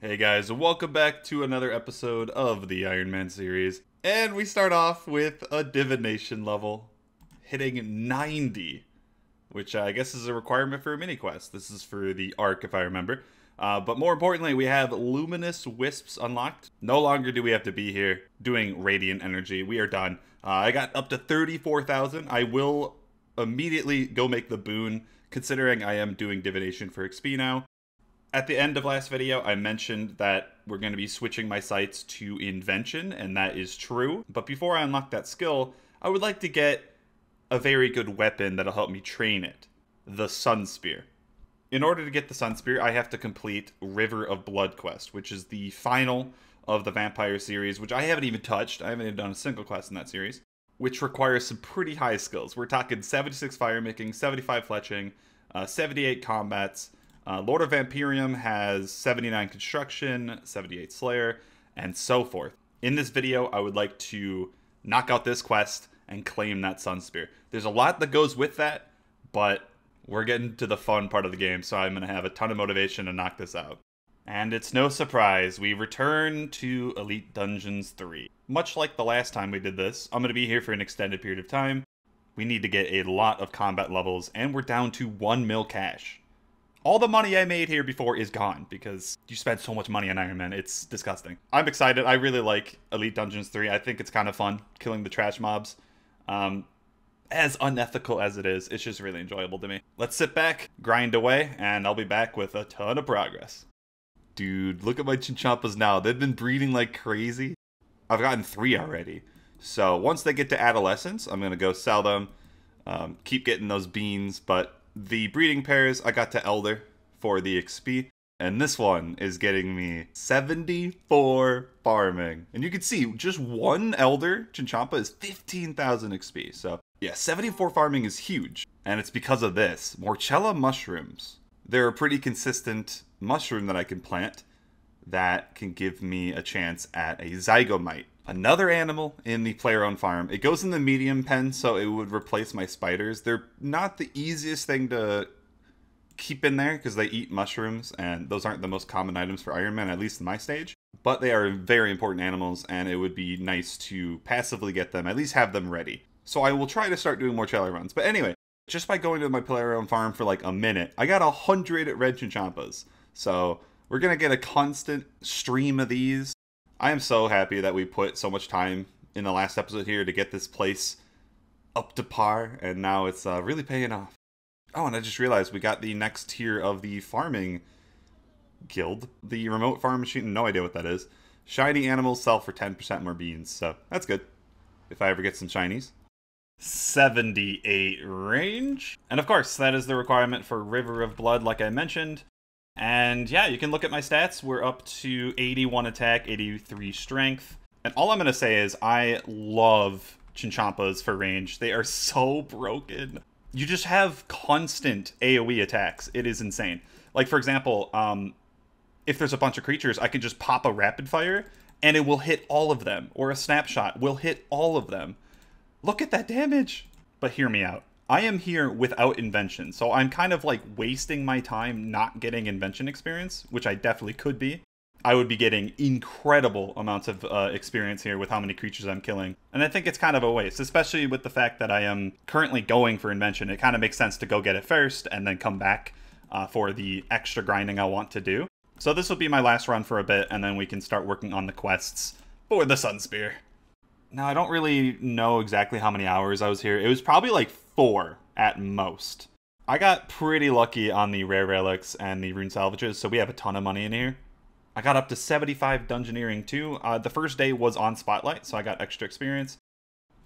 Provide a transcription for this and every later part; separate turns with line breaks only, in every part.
Hey guys, welcome back to another episode of the Ironman series. And we start off with a Divination level, hitting 90, which I guess is a requirement for a mini quest. This is for the Arc, if I remember. But more importantly, we have Luminous Wisps unlocked. No longer do we have to be here doing Radiant Energy. We are done. I got up to 34,000. I will immediately go make the boon, considering I am doing Divination for XP now. At the end of last video, I mentioned that we're going to be switching my sights to Invention, and that is true. But before I unlock that skill, I would like to get a very good weapon that'll help me train it. The Sunspear. In order to get the Sunspear, I have to complete River of Blood quest, which is the final of the Vampire series, which I haven't even touched. I haven't even done a single quest in that series, which requires some pretty high skills. We're talking 76 fire making, 75 fletching, 78 combats. Lord of Vampirium has 79 construction, 78 slayer, and so forth. In this video, I would like to knock out this quest and claim that Sunspear. There's a lot that goes with that, but we're getting to the fun part of the game, so I'm going to have a ton of motivation to knock this out. And it's no surprise, we return to Elite Dungeons 3. Much like the last time we did this, I'm going to be here for an extended period of time. We need to get a lot of combat levels, and we're down to 1 mil cash. All the money I made here before is gone because you spend so much money on Ironman. It's disgusting. I'm excited. I really like Elite Dungeons 3. I think it's kind of fun killing the trash mobs. As unethical as it is, it's just really enjoyable to me. Let's sit back, grind away, and I'll be back with a ton of progress. Dude, look at my chinchompas now. They've been breeding like crazy. I've gotten 3 already. So once they get to adolescence, I'm going to go sell them. Keep getting those beans, but the breeding pairs, I got to Elder for the XP, and this one is getting me 74 farming. And you can see, just one Elder Chinchompa is 15,000 XP, so yeah, 74 farming is huge. And it's because of this. Morchella mushrooms. They're a pretty consistent mushroom that I can plant that can give me a chance at a Zygomite. Another animal in the player-owned farm. It goes in the medium pen, so it would replace my spiders. They're not the easiest thing to keep in there because they eat mushrooms, and those aren't the most common items for Ironman, at least in my stage. But they are very important animals, and it would be nice to passively get them, at least have them ready. So I will try to start doing more Morchella runs. But anyway, just by going to my player-owned farm for like a minute, I got 100 red Chinchompas. So we're going to get a constant stream of these. I am so happy that we put so much time in the last episode here to get this place up to par, and now it's really paying off. Oh, and I just realized we got the next tier of the farming guild. The remote farm machine, no idea what that is. Shiny animals sell for 10% more beans, so that's good. If I ever get some shinies. 78 range. And of course, that is the requirement for River of Blood, like I mentioned. And yeah, you can look at my stats. We're up to 81 attack, 83 strength. And all I'm going to say is I love Chinchompas for range. They are so broken. You just have constant AoE attacks. It is insane. Like, for example, if there's a bunch of creatures, I can just pop a rapid fire and it will hit all of them. Or a snapshot will hit all of them. Look at that damage. But hear me out. I am here without invention, so I'm kind of like wasting my time not getting invention experience, which I definitely could be. I would be getting incredible amounts of experience here with how many creatures I'm killing. And I think it's kind of a waste, especially with the fact that I am currently going for invention. It kind of makes sense to go get it first and then come back for the extra grinding I want to do. So this will be my last run for a bit, and then we can start working on the quests for the Sunspear. Now, I don't really know exactly how many hours I was here. It was probably like 4 at most. I got pretty lucky on the rare relics and the rune salvages, so we have a ton of money in here. I got up to 75 dungeoneering too. The first day was on Spotlight, so I got extra experience.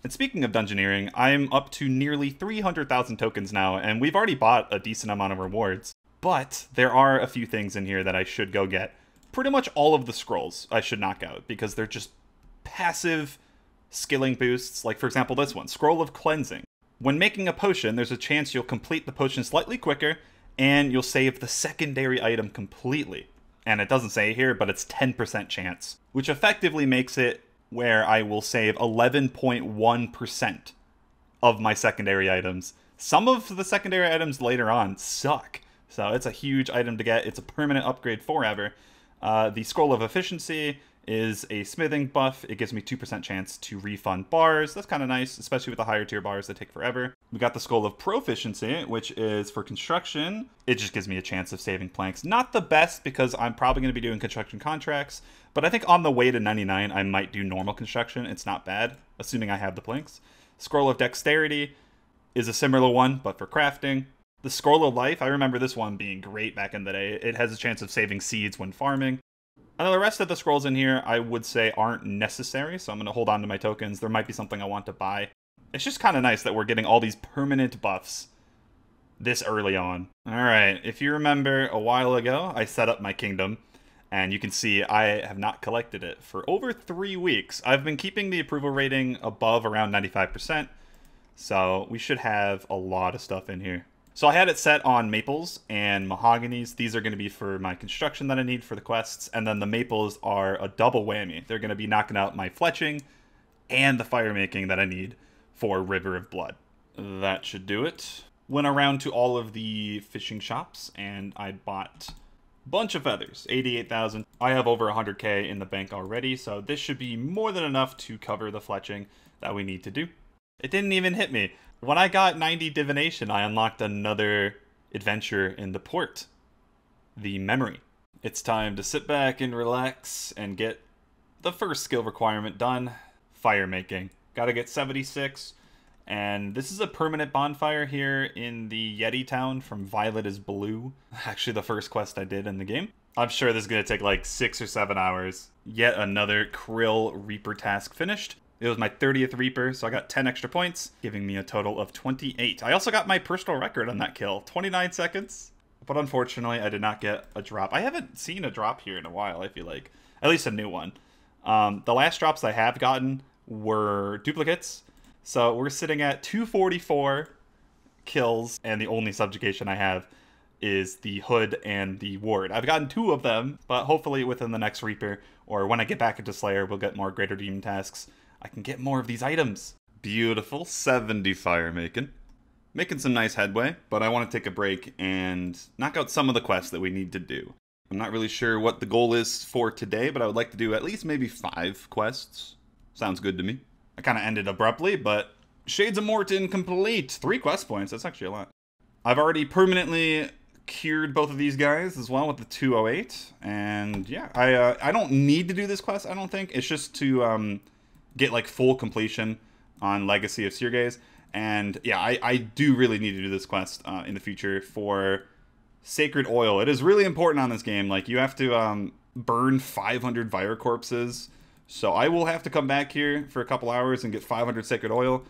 And speaking of dungeoneering, I'm up to nearly 300,000 tokens now, and we've already bought a decent amount of rewards. But there are a few things in here that I should go get. Pretty much all of the scrolls I should knock out, because they're just passive skilling boosts. Like, for example, this one, Scroll of Cleansing. When making a potion, there's a chance you'll complete the potion slightly quicker, and you'll save the secondary item completely. And it doesn't say here, but it's 10% chance, which effectively makes it where I will save 11.1% of my secondary items. Some of the secondary items later on suck, so it's a huge item to get. It's a permanent upgrade forever. The Scroll of Efficiency is a smithing buff. It gives me 2% chance to refund bars. That's kind of nice, especially with the higher tier bars that take forever. We got the Scroll of Proficiency, which is for construction. It just gives me a chance of saving planks. Not the best, because I'm probably going to be doing construction contracts, but I think on the way to 99, I might do normal construction. It's not bad, assuming I have the planks. Scroll of Dexterity is a similar one, but for crafting. The Scroll of Life, I remember this one being great back in the day. It has a chance of saving seeds when farming. And the rest of the scrolls in here, I would say, aren't necessary, so I'm going to hold on to my tokens. There might be something I want to buy. It's just kind of nice that we're getting all these permanent buffs this early on. Alright, if you remember a while ago, I set up my kingdom, and you can see I have not collected it for over 3 weeks. I've been keeping the approval rating above around 95%, so we should have a lot of stuff in here. So I had it set on maples and mahoganies. These are going to be for my construction that I need for the quests. And then the maples are a double whammy. They're going to be knocking out my fletching and the fire making that I need for River of Blood. That should do it. Went around to all of the fishing shops and I bought a bunch of feathers, 88,000. I have over 100k in the bank already, so this should be more than enough to cover the fletching that we need to do. It didn't even hit me. When I got 90 Divination, I unlocked another adventure in the port. The Memory. It's time to sit back and relax and get the first skill requirement done. Fire making. Gotta get 76. And this is a permanent bonfire here in the Yeti town from Violet is Blue. Actually, the first quest I did in the game. I'm sure this is gonna take like 6 or 7 hours. Yet another Krill Reaper task finished. It was my 30th Reaper, so I got 10 extra points, giving me a total of 28. I also got my personal record on that kill, 29 seconds. But unfortunately, I did not get a drop. I haven't seen a drop here in a while, I feel like. At least a new one. The last drops I have gotten were duplicates. So we're sitting at 244 kills, and the only subjugation I have is the Hood and the Ward. I've gotten 2 of them, but hopefully within the next Reaper, or when I get back into Slayer, we'll get more Greater Demon tasks. I can get more of these items. Beautiful, 70 fire making. Making some nice headway, but I want to take a break and knock out some of the quests that we need to do. I'm not really sure what the goal is for today, but I would like to do at least maybe 5 quests. Sounds good to me. I kind of ended abruptly, but Shades of Morton complete. 3 quest points, that's actually a lot. I've already permanently cured both of these guys as well with the 208. And yeah, I don't need to do this quest, I don't think. It's just to get like full completion on Legacy of Sirgaze. And yeah, I do really need to do this quest in the future for Sacred Oil. It is really important on this game. Like, you have to burn 500 Vire Corpses. So I will have to come back here for a couple hours and get 500 Sacred Oil.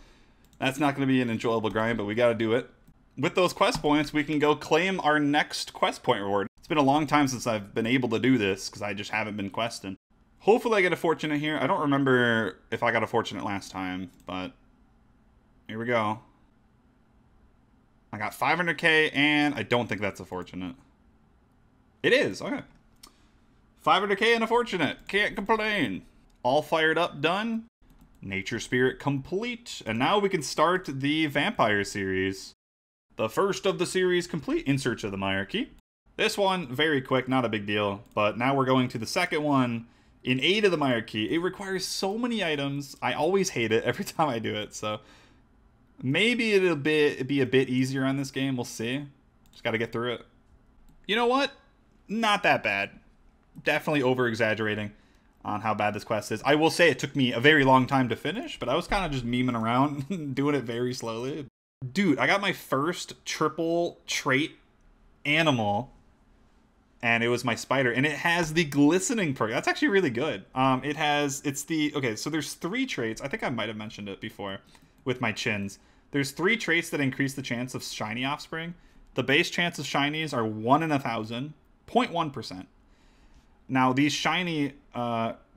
That's not going to be an enjoyable grind, but we got to do it. With those quest points, we can go claim our next quest point reward. It's been a long time since I've been able to do this, because I just haven't been questing. Hopefully I get a fortunate here. I don't remember if I got a fortunate last time, but here we go. I got 500k, and I don't think that's a fortunate. It is, okay. 500k and a fortunate. Can't complain. All fired up, done. Nature Spirit complete. And now we can start the Vampire series. The first of the series complete, In Search of the Myarchy. This one, very quick, not a big deal. But now we're going to the second one. In Aid of the Myarchy. It requires so many items. I always hate it every time I do it, so maybe it'll be a bit easier on this game. We'll see. Just got to get through it. You know what? Not that bad. Definitely over-exaggerating on how bad this quest is. I will say it took me a very long time to finish, but I was kind of just memeing around, doing it very slowly. Dude, I got my first triple trait animal, and it was my spider, and it has the glistening perk. That's actually really good. Okay, so there's 3 traits. I think I might have mentioned it before with my chins. There's 3 traits that increase the chance of shiny offspring. The base chance of shinies are 1 in 1,000, 0.1%. Now, these shiny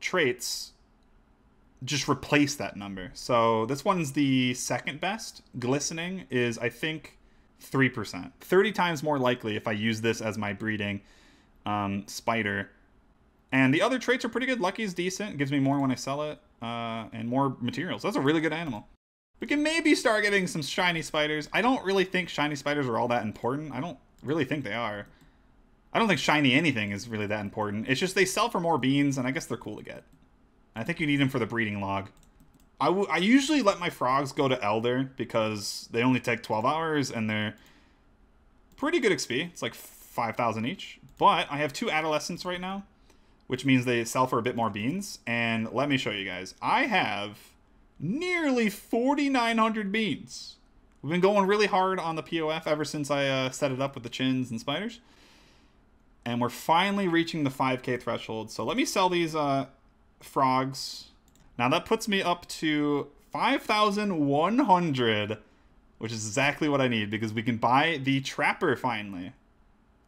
traits just replace that number. So this one's the second best. Glistening is, I think, 3%. 30 times more likely if I use this as my breeding spider. And the other traits are pretty good. Lucky's decent. It gives me more when I sell it. And more materials. That's a really good animal. We can maybe start getting some shiny spiders. I don't really think shiny spiders are all that important. I don't really think they are. I don't think shiny anything is really that important. It's just they sell for more beans, and I guess they're cool to get. I think you need them for the breeding log. I usually let my frogs go to Elder because they only take 12 hours, and they're pretty good XP. It's like 5,000 each. But I have 2 adolescents right now, which means they sell for a bit more beans. And let me show you guys. I have nearly 4,900 beans. We've been going really hard on the POF ever since I set it up with the chins and spiders. And we're finally reaching the 5K threshold. So let me sell these frogs. Now that puts me up to 5,100, which is exactly what I need because we can buy the trapper finally.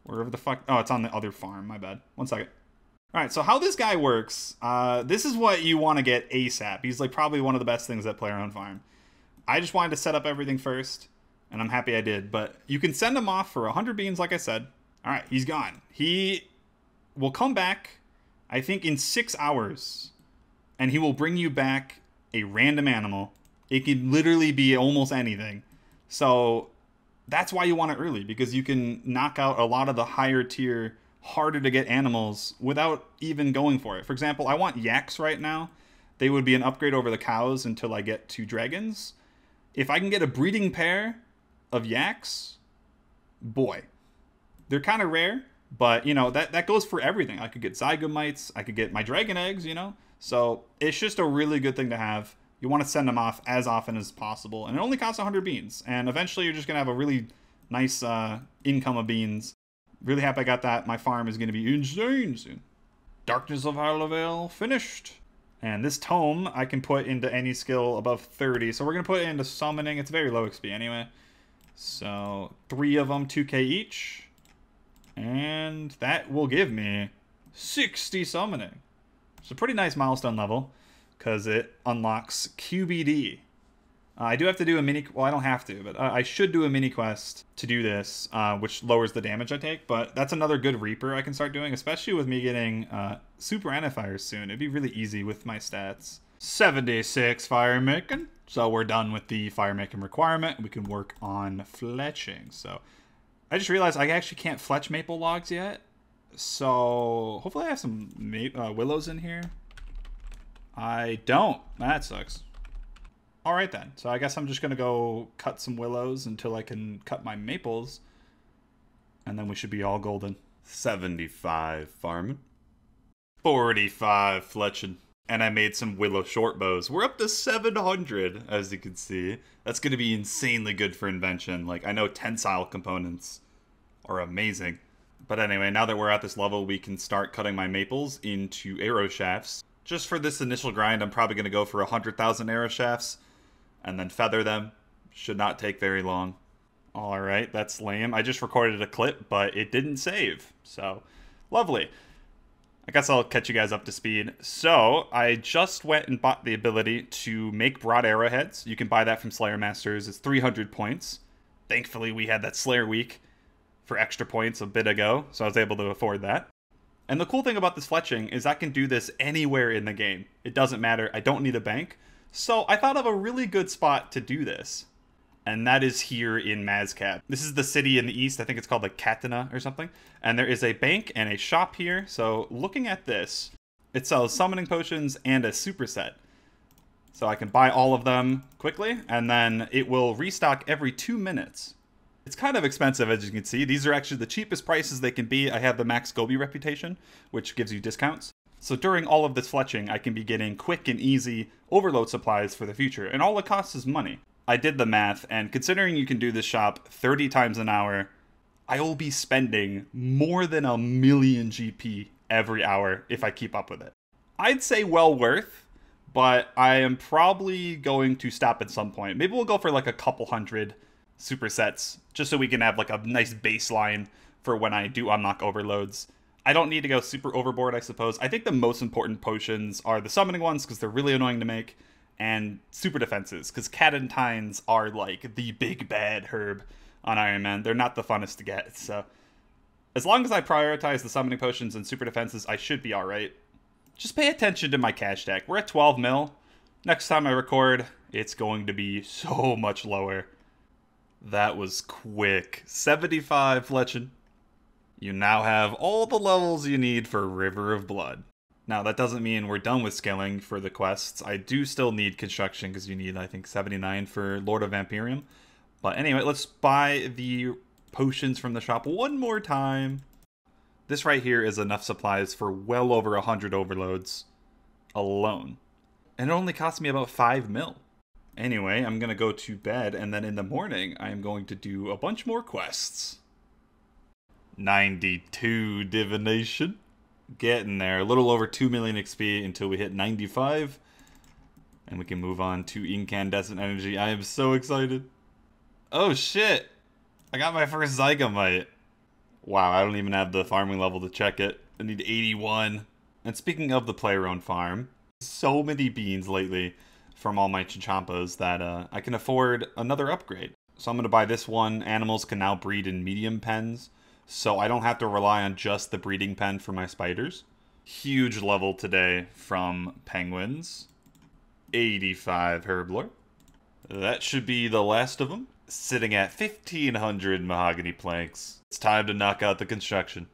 Wherever the fuck... Oh, it's on the other farm. My bad. 1 second. All right, so how this guy works, this is what you want to get ASAP. He's like probably one of the best things at Player Owned Farm. I just wanted to set up everything first, and I'm happy I did. But you can send him off for 100 beans, like I said. All right, he's gone. He will come back, I think, in 6 hours. And he will bring you back a random animal. It can literally be almost anything. So that's why you want it early, because you can knock out a lot of the higher tier, harder to get animals without even going for it. For example, I want yaks right now. They would be an upgrade over the cows until I get to dragons. If I can get a breeding pair of yaks, boy. They're kind of rare, but, you know, that goes for everything. I could get zygomites. I could get my dragon eggs, you know. So it's just a really good thing to have. You want to send them off as often as possible. And it only costs 100 beans. And eventually you're just going to have a really nice income of beans. Really happy I got that. My farm is going to be insane soon. Darkness of Harlevale finished. And this tome I can put into any skill above 30. So we're going to put it into summoning. It's very low XP anyway. So 3 of them, 2K each. And that will give me 60 summoning. It's a pretty nice milestone level because it unlocks QBD. I do have to do a mini... Well, I don't have to, but I should do a mini quest to do this, which lowers the damage I take. But that's another good Reaper I can start doing, especially with me getting super antifires soon. It'd be really easy with my stats. 76 fire making. So we're done with the fire making requirement. We can work on fletching. So I just realized I actually can't fletch maple logs yet. So hopefully I have some willows in here. I don't. That sucks. All right then. So I guess I'm just going to go cut some willows until I can cut my maples. And then we should be all golden. 75 farming. 45 fletching. And I made some willow short bows. We're up to 700, as you can see. That's going to be insanely good for invention. Like, I know tensile components are amazing. But anyway, now that we're at this level, we can start cutting my maples into arrow shafts. Just for this initial grind, I'm probably going to go for 100,000 arrow shafts and then feather them. Should not take very long. Alright, that's lame. I just recorded a clip, but it didn't save. So, lovely. I guess I'll catch you guys up to speed. So, I just went and bought the ability to make broad arrowheads. You can buy that from Slayer Masters. It's 300 points. Thankfully, we had that Slayer week for extra points a bit ago, so I was able to afford that. And the cool thing about this fletching is I can do this anywhere in the game. It doesn't matter. I don't need a bank. So I thought of a really good spot to do this. And that is here in Mazcab. This is the city in the east. I think it's called like Katana or something. And there is a bank and a shop here. So looking at this, it sells summoning potions and a superset. So I can buy all of them quickly, and then it will restock every 2 minutes. It's kind of expensive, as you can see. These are actually the cheapest prices they can be. I have the Max Gobi reputation, which gives you discounts. So during all of this fletching, I can be getting quick and easy overload supplies for the future. And all it costs is money. I did the math, and considering you can do this shop 30 times an hour, I will be spending more than 1 million GP every hour if I keep up with it. I'd say well worth, but I am probably going to stop at some point. Maybe we'll go for like a couple hundred supersets, just so we can have like a nice baseline for when I do unlock overloads. I don't need to go super overboard, I suppose. I think the most important potions are the summoning ones, because they're really annoying to make, and super defenses, because Catentines are like the big bad herb on Ironman. They're not the funnest to get, so as long as I prioritize the summoning potions and super defenses, I should be alright. Just pay attention to my cash stack. We're at 12 mil. Next time I record, it's going to be so much lower. That was quick. 75 fletching. You now have all the levels you need for River of Blood. Now, that doesn't mean we're done with skilling for the quests. I do still need construction because you need, I think, 79 for Lord of Vampirium. But anyway, let's buy the potions from the shop one more time. This right here is enough supplies for well over 100 overloads alone. And it only cost me about 5 mil. Anyway, I'm going to go to bed, and then in the morning, I'm going to do a bunch more quests. 92 Divination. Getting there. A little over 2 million XP until we hit 95. And we can move on to Incandescent Energy. I am so excited. Oh shit! I got my first Zygamite. Wow, I don't even have the farming level to check it. I need 81. And speaking of the player-owned farm, so many beans lately from all my Chinchampas that I can afford another upgrade. So I'm going to buy this one. Animals can now breed in medium pens, so I don't have to rely on just the breeding pen for my spiders. Huge level today from penguins. 85 Herblore. That should be the last of them. Sitting at 1,500 mahogany planks. It's time to knock out the construction.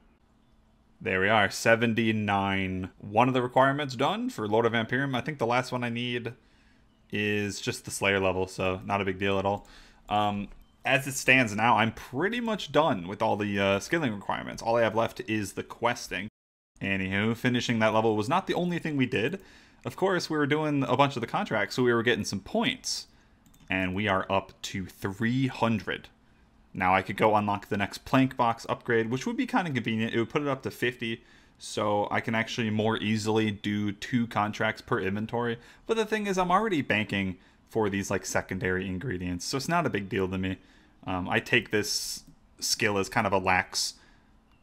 There we are, 79. One of the requirements done for Lord of Vampirium. I think the last one I need is just the Slayer level, so not a big deal at all. As it stands now, I'm pretty much done with all the skilling requirements. All I have left is the questing. Anywho, finishing that level was not the only thing we did. Of course, we were doing a bunch of the contracts, so we were getting some points. And we are up to 300. Now I could go unlock the next plank box upgrade, which would be kind of convenient. It would put it up to 50, so I can actually more easily do 2 contracts per inventory. But the thing is, I'm already banking for these like secondary ingredients, so it's not a big deal to me. I take this skill as kind of a lax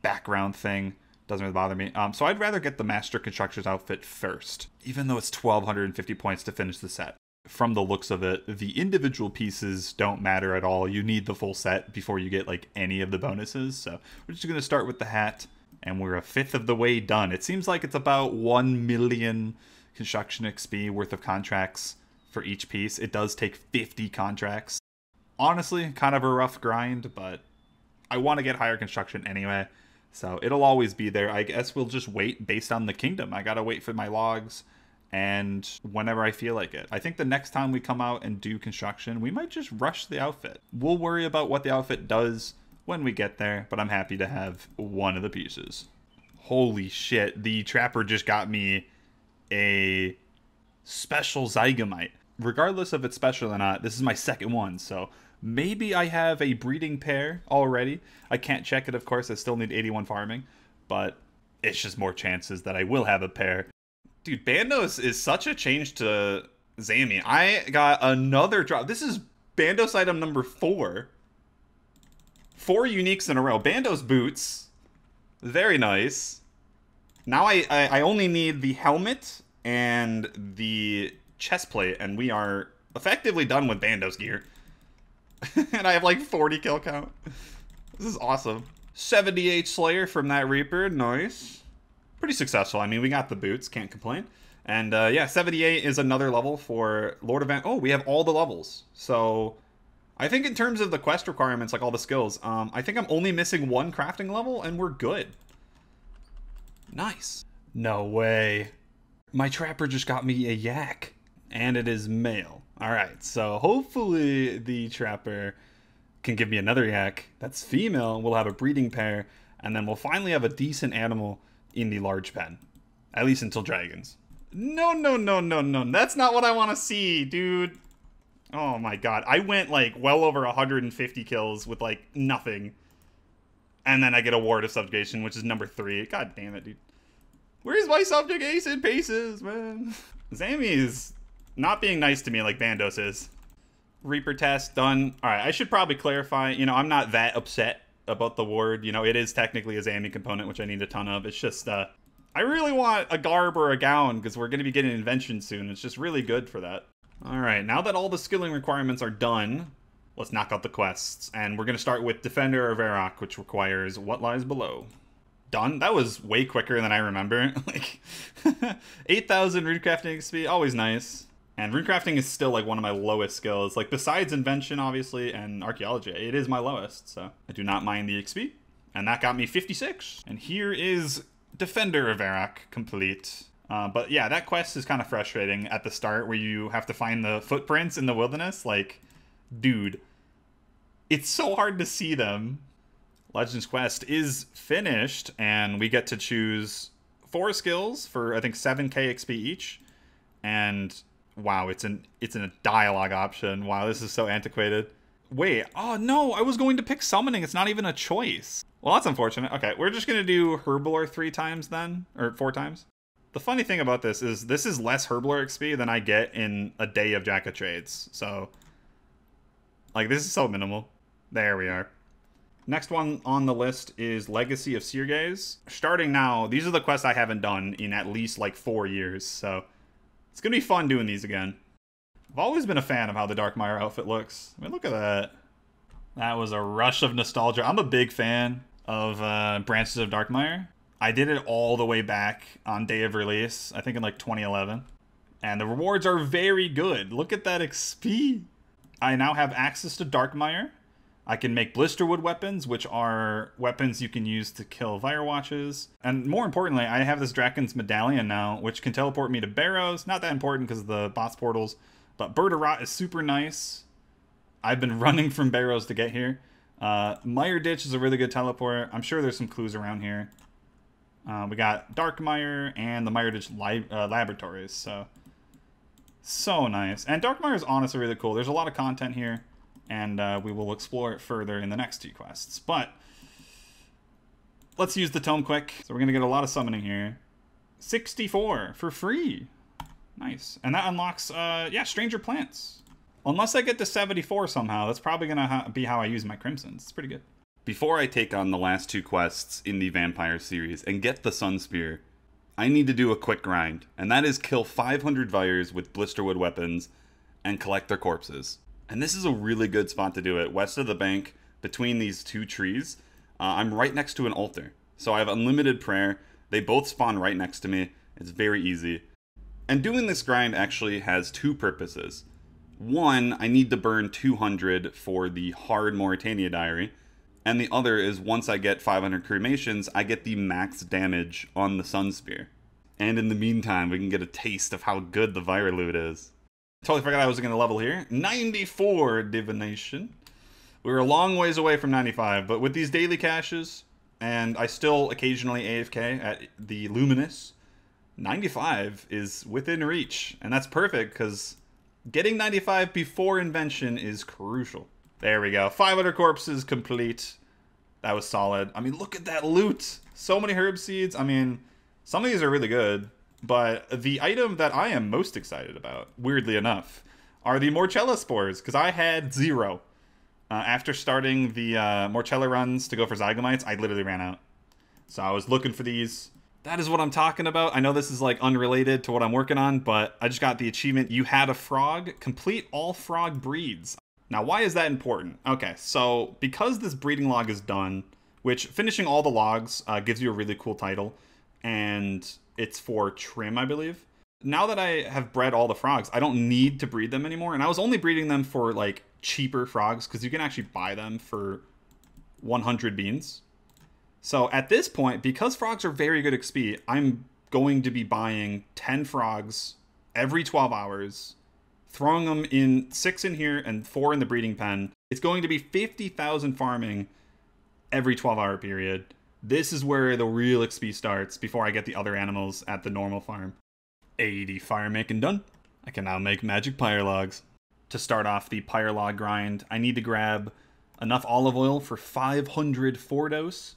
background thing. Doesn't really bother me. So I'd rather get the Master Constructor's outfit first, even though it's 1,250 points to finish the set. From the looks of it, the individual pieces don't matter at all. You need the full set before you get like any of the bonuses. So we're just going to start with the hat, and we're a fifth of the way done. It seems like it's about 1 million construction XP worth of contracts for each piece. It does take 50 contracts. Honestly, kind of a rough grind, but I want to get higher construction anyway. So it'll always be there. I guess we'll just wait based on the kingdom. I got to wait for my logs. And whenever I feel like it. I think the next time we come out and do construction, we might just rush the outfit. We'll worry about what the outfit does when we get there, but I'm happy to have one of the pieces. Holy shit, the trapper just got me a special Zygamite. Regardless if it's special or not, this is my second one, so maybe I have a breeding pair already. I can't check it, of course, I still need 81 farming, but it's just more chances that I will have a pair. Dude, Bandos is such a change to Zami. I got another drop. This is Bandos item number 4. 4 uniques in a row. Bandos Boots. Very nice. Now I only need the helmet and the chest plate, and we are effectively done with Bandos gear. And I have like 40 kill count. This is awesome. 78 Slayer from that Reaper. Nice. Pretty successful. I mean, we got the boots, can't complain. And yeah, 78 is another level for Lord of Oh, we have all the levels. So I think in terms of the quest requirements, like all the skills, I think I'm only missing 1 crafting level and we're good. Nice. No way. My trapper just got me a yak. And it is male. Alright, so hopefully the trapper can give me another yak. That's female. We'll have a breeding pair. And then we'll finally have a decent animal in the large pen. At least until dragons. No, no, no, no, no. That's not what I want to see, dude. Oh my god. I went like well over 150 kills with like nothing. And then I get a Ward of Subjugation, which is number 3. God damn it, dude. Where's my subjugation paces, man? Zami is not being nice to me like Bandos is. Reaper test done. Alright, I should probably clarify. You know, I'm not that upset about the ward. You know, it is technically a Zami component, which I need a ton of. It's just, I really want a garb or a gown, because we're going to be getting invention soon. It's just really good for that. Alright, now that all the skilling requirements are done, let's knock out the quests. And we're going to start with Defender of Varrock, which requires What Lies Below. Done. That was way quicker than I remember. Like, 8,000 runecrafting XP, always nice. And runecrafting is still like one of my lowest skills. Like besides invention, obviously, and archaeology, it is my lowest. So I do not mind the XP. And that got me 56. And here is Defender of Varrock complete. But yeah, that quest is kind of frustrating at the start where you have to find the footprints in the wilderness. Like, dude, it's so hard to see them. Legends quest is finished, and we get to choose 4 skills for, I think, 7k XP each. And wow, it's in a dialogue option. Wow, this is so antiquated. Wait, oh no, I was going to pick summoning. It's not even a choice. Well, that's unfortunate. Okay, we're just gonna do Herblore 3 times then, or 4 times. The funny thing about this is less Herblore XP than I get in a day of Jack of Trades. So, like, this is so minimal. There we are. Next one on the list is Legacy of Seergaze. Starting now, these are the quests I haven't done in at least like 4 years, so it's gonna be fun doing these again. I've always been a fan of how the Darkmire outfit looks. I mean, look at that. That was a rush of nostalgia. I'm a big fan of Branches of Darkmire. I did it all the way back on day of release, I think in like 2011. And the rewards are very good. Look at that XP. I now have access to Darkmire. I can make Blisterwood weapons, which are weapons you can use to kill Firewatches. And more importantly, I have this Draken's Medallion now, which can teleport me to Barrows. Not that important because of the boss portals. But Bird of Rot is super nice. I've been running from Barrows to get here. Mire Ditch is a really good teleport. I'm sure there's some clues around here. We got Darkmire and the Mire Ditch Laboratories. So nice. And Darkmire is honestly really cool. There's a lot of content here. And we will explore it further in the next 2 quests. But let's use the tome quick. So we're going to get a lot of summoning here. 64 for free. Nice. And that unlocks, yeah, Stranger Plants. Unless I get to 74 somehow, that's probably going to be how I use my Crimsons. It's pretty good. Before I take on the last 2 quests in the Vampire series and get the Sunspear, I need to do a quick grind. And that is kill 500 Vyres with Blisterwood weapons and collect their corpses. And this is a really good spot to do it. West of the bank, between these 2 trees, I'm right next to an altar. So I have unlimited prayer. They both spawn right next to me. It's very easy. And doing this grind actually has 2 purposes. One, I need to burn 200 for the hard Mauritania diary. And the other is once I get 500 cremations, I get the max damage on the Sunspear. And in the meantime, we can get a taste of how good the Vyre loot is. Totally forgot I was going to level here. 94 Divination. We were a long ways away from 95, but with these daily caches, and I still occasionally AFK at the Luminous, 95 is within reach. And that's perfect, because getting 95 before Invention is crucial. There we go. 500 corpses complete. That was solid. I mean, look at that loot. So many herb seeds. I mean, some of these are really good. But the item that I am most excited about, weirdly enough, are the Morchella Spores. Because I had 0. After starting the Morchella runs to go for Zygomites, I literally ran out. So I was looking for these. That is what I'm talking about. I know this is like unrelated to what I'm working on, but I just got the achievement. You had a frog. Complete all frog breeds. Now, why is that important? Okay, so because this breeding log is done, which finishing all the logs gives you a really cool title, and it's for trim, I believe. Now that I have bred all the frogs, I don't need to breed them anymore, and I was only breeding them for like cheaper frogs, because you can actually buy them for 100 beans. So at this point, because frogs are very good XP, I'm going to be buying 10 frogs every 12 hours, throwing them in 6 in here and 4 in the breeding pen. It's going to be 50,000 farming every 12-hour period. This is where the real XP starts before I get the other animals at the normal farm. 80 fire making done. I can now make magic pyre logs. To start off the pyre log grind, I need to grab enough olive oil for 500 Fordos.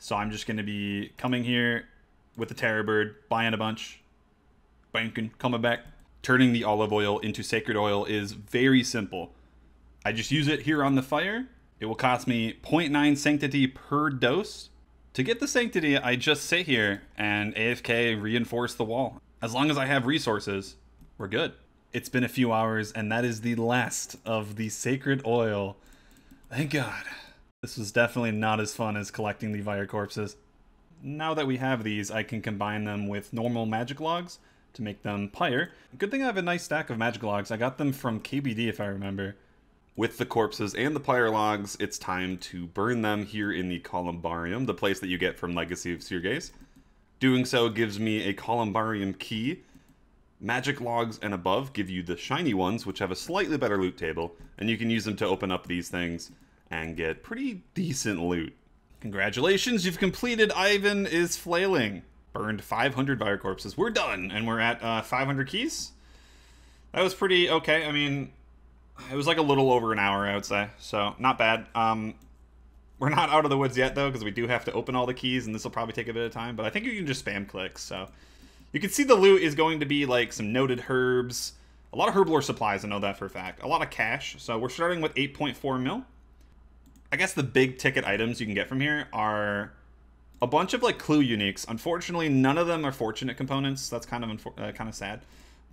So I'm just going to be coming here with the Terror Bird, buying a bunch, banking, coming back. Turning the olive oil into sacred oil is very simple. I just use it here on the fire. It will cost me 0.9 sanctity per dose. To get the sanctity, I just sit here and AFK reinforce the wall. As long as I have resources, we're good. It's been a few hours, and that is the last of the sacred oil. Thank God. This was definitely not as fun as collecting the Vyre corpses. Now that we have these, I can combine them with normal magic logs to make them pyre. Good thing I have a nice stack of magic logs. I got them from KBD, if I remember. With the corpses and the pyre logs, it's time to burn them here in the Columbarium, the place that you get from Legacy of Sirges. Doing so gives me a Columbarium key. Magic logs and above give you the shiny ones, which have a slightly better loot table, and you can use them to open up these things and get pretty decent loot. Congratulations, you've completed Ivan is Flailing. Burned 500 Fire Corpses. We're done, and we're at 500 keys. That was pretty okay. I mean, it was like a little over an hour, I would say, so not bad. We're not out of the woods yet, though, because we do have to open all the keys, and this will probably take a bit of time, but I think you can just spam click, so... You can see the loot is going to be like some noted herbs, a lot of herblore supplies, I know that for a fact, a lot of cash, so we're starting with 8.4 mil. I guess the big ticket items you can get from here are a bunch of like clue uniques. Unfortunately, none of them are fortunate components, that's kind of sad,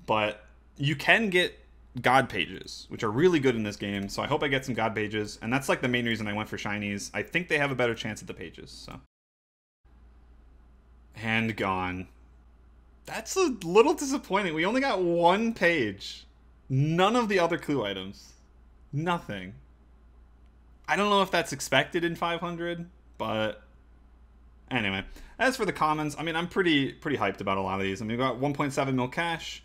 but you can get god pages, which are really good in this game, so I hope I get some god pages, and that's like the main reason I went for shinies. I think they have a better chance at the pages, so. And gone. That's a little disappointing. We only got one page. None of the other clue items. Nothing. I don't know if that's expected in 500, but anyway. As for the commons, I mean, I'm pretty hyped about a lot of these. I mean, we got 1.7 mil cash,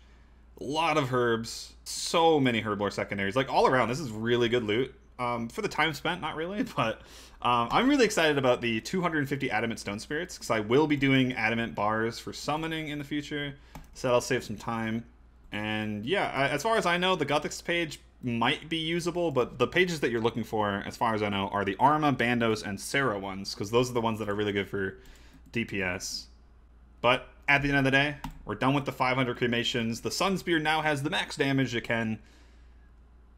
a lot of herbs, so many herblore secondaries. Like, all around, this is really good loot. For the time spent, not really, but I'm really excited about the 250 adamant stone spirits, because I will be doing adamant bars for summoning in the future, so that'll save some time. And yeah, as far as I know, the Gothics page might be usable, but the pages that you're looking for, as far as I know, are the Arma, Bandos, and Sarah ones, because those are the ones that are really good for DPS. But at the end of the day, we're done with the 500 cremations. The Sunspear now has the max damage it can.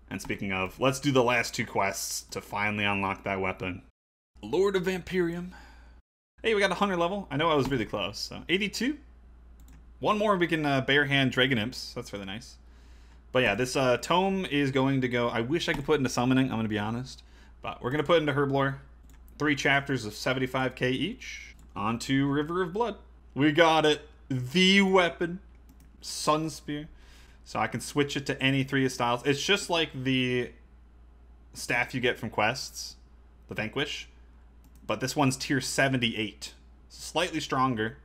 And speaking of, let's do the last two quests to finally unlock that weapon. Lord of Vampirium. Hey, we got 100 level. I know I was really close. So 82. One more, we can bare hand Dragon Imps. That's really nice. But yeah, this tome is going to go... I wish I could put into summoning, I'm going to be honest. But we're going to put into Herblore. 3 chapters of 75k each. On to River of Blood. We got it. The weapon. Sunspear. So I can switch it to any 3 styles. It's just like the staff you get from quests, the Vanquish. But this one's tier 78. Slightly stronger.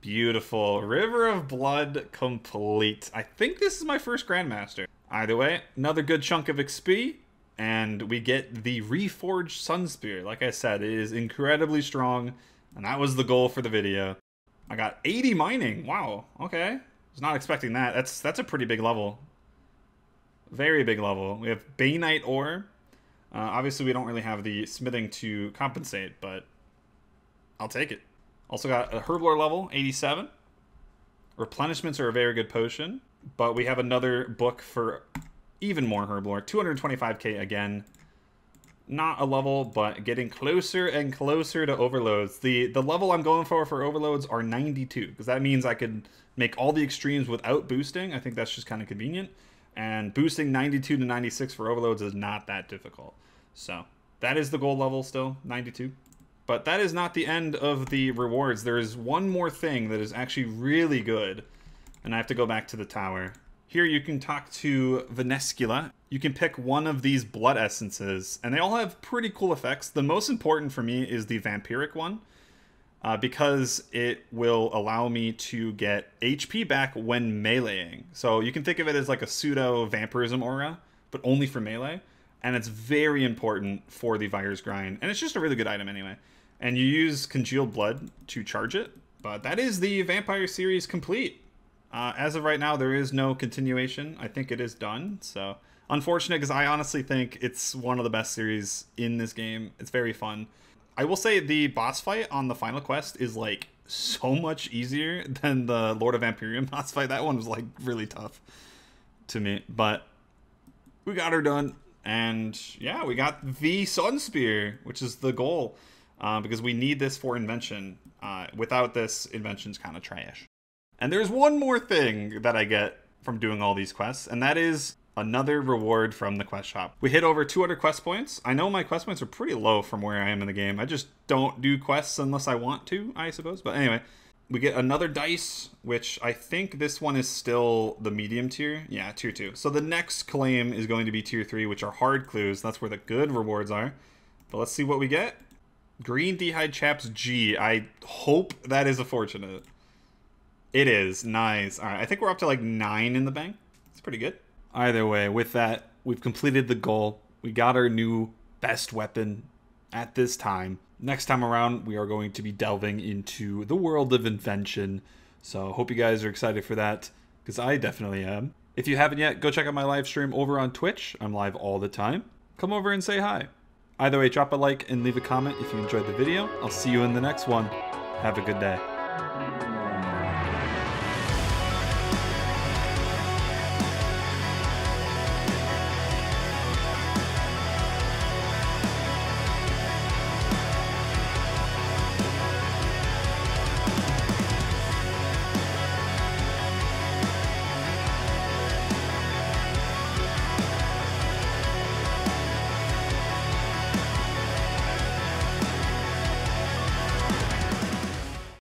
Beautiful. River of Blood complete. I think this is my first Grandmaster. Either way, another good chunk of XP. And we get the Reforged Sunspear. Like I said, it is incredibly strong. And that was the goal for the video. I got 80 mining. Wow. Okay. Was not expecting that. That's a pretty big level. Very big level. We have Bainite ore. Obviously, we don't really have the smithing to compensate, but I'll take it. Also got a Herblore level, 87. Replenishments are a very good potion, but we have another book for even more Herblore. 225k again. Not a level, but getting closer and closer to overloads. The level I'm going for overloads are 92, because that means I could make all the extremes without boosting. I think that's just kind of convenient. And boosting 92 to 96 for overloads is not that difficult. So that is the gold level still, 92. But that is not the end of the rewards. There is one more thing that is actually really good. And I have to go back to the tower. Here you can talk to Venescula. You can pick one of these blood essences, and they all have pretty cool effects. The most important for me is the vampiric one, because it will allow me to get HP back when meleeing. So you can think of it as like a pseudo vampirism aura, but only for melee. And it's very important for the Virus Grind. And it's just a really good item anyway. And you use Congealed Blood to charge it. But that is the Vampire series complete. As of right now, there is no continuation. I think it is done. So unfortunate, because I honestly think it's one of the best series in this game. It's very fun. I will say the boss fight on the final quest is like so much easier than the Lord of Vampirium boss fight. That one was like really tough to me. But we got her done. And yeah, we got the Sunspear, which is the goal. Because we need this for invention. Without this, invention's kind of trash. And there's one more thing that I get from doing all these quests, and that is another reward from the quest shop. We hit over 200 quest points. I know my quest points are pretty low from where I am in the game. I just don't do quests unless I want to, I suppose. But anyway, We get another dice, which I think this one is still the medium tier. Yeah, tier 2. So the next claim is going to be tier 3, which are hard clues. That's where the good rewards are. But let's see what we get. Green D'hide Chaps G. I hope that is a fortunate. It is. Nice. All right, I think we're up to like 9 in the bank. It's pretty good. Either way, with that, we've completed the goal. We got our new best weapon at this time. Next time around, we are going to be delving into the world of invention. So hope you guys are excited for that, because I definitely am. If you haven't yet, go check out my live stream over on Twitch. I'm live all the time. Come over and say hi. Either way, drop a like and leave a comment if you enjoyed the video. I'll see you in the next one. Have a good day.